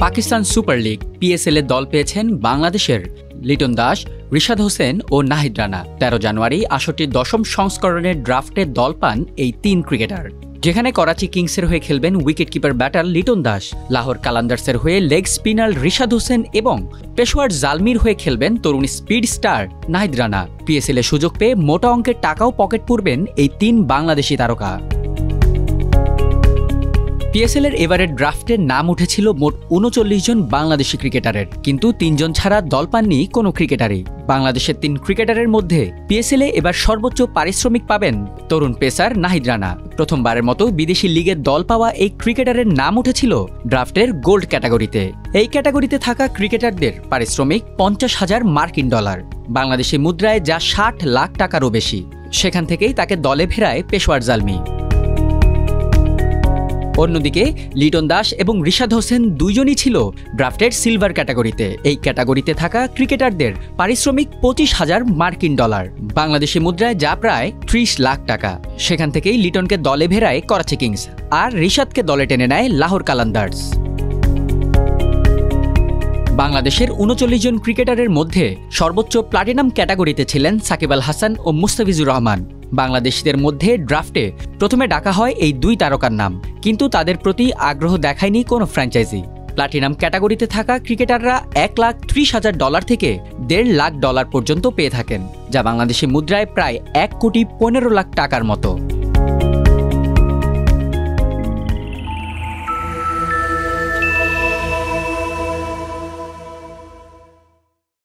Pakistan super league PSL এ দল পেয়েছেন বাংলাদেশের লিটন দাস, রিশাদ হোসেন ও নাহিদ রানা। 13 জানুয়ারি ৬৮ দশম সংস্করণের ড্রাফটে দল পান এই ৩ ক্রিকেটার, যেখানে করাচি কিংসের হয়ে খেলবেন উইকেটকিপার ব্যাটার লিটন দাস, লাহোর কালান্দার্সের হয়ে লেগ স্পিনার রিশাদ হোসেন এবং পেশোয়ার জালমির হয়ে খেলবেন তরুণ speed star Nahid Rana. PSL এ সুযোগ পেয়ে মোটা অঙ্কের টাকাও পকেট পুরবেন এই ৩ বাংলাদেশি তারকা। পিএসএল এর এবারের ড্রাফটের নাম উঠেছিল মোট ৩৯ জন বাংলাদেশি ক্রিকেটারের, কিন্তু ৩ জন ছাড়া দল পাননি কোনো ক্রিকেটারই। বাংলাদেশের ৩ ক্রিকেটারের মধ্যে পিএসএল এ এবার সর্বোচ্চ পারিশ্রমিক পাবেন তরুণ পেসার নাহিদ রানা। প্রথমবারের মতো বিদেশি লিগে দল পাওয়া এই ক্রিকেটারের নাম উঠেছিল ড্রাফটের গোল্ড ক্যাটাগরিতে। এই ক্যাটাগরিতে থাকা ক্রিকেটারদের পারিশ্রমিক $৫০,০০০ মার্কিন, বাংলাদেশি মুদ্রায় যা ৬০ লাখ টাকারও বেশি। সেখান থেকেই তাকে দলে ফেরায় পেশোয়ার জালমি। অন্যদিকে লিটন দাস এবং রিশাদ হোসেন দুইজনই ছিল ড্রাফটের সিলভার ক্যাটাগরিতে। এই ক্যাটাগরিতে থাকা ক্রিকেটারদের পারিশ্রমিক $২৫,০০০ মার্কিন, বাংলাদেশি মুদ্রায় যা প্রায় ৩০ লাখ টাকা। সেখান থেকেই লিটনকে দলে ভেড়ায় করাচি কিংস, আর রিশাদকে দলে টেনে নেয় লাহোর কালান্দার্স। বাংলাদেশের ৩৯ জন ক্রিকেটারের মধ্যে সর্বোচ্চ প্লাটিনাম ক্যাটাগরিতে ছিলেন সাকিব আল হাসান ও মুস্তাফিজুর রহমান। বাংলাদেশিদের মধ্যে ড্রাফটে প্রথমে ডাকা হয় এই ২ তারকার নাম, কিন্তু তাদের প্রতি আগ্রহ দেখায়নি কোনো ফ্র্যাঞ্চাইজি। প্লাটিনাম ক্যাটাগরিতে থাকা ক্রিকেটাররা $১,৩০,০০০ থেকে $১.৫ লাখ পর্যন্ত পেয়ে থাকেন, যা বাংলাদেশি মুদ্রায় প্রায় ১,১৫,০০,০০০ টাকার মতো।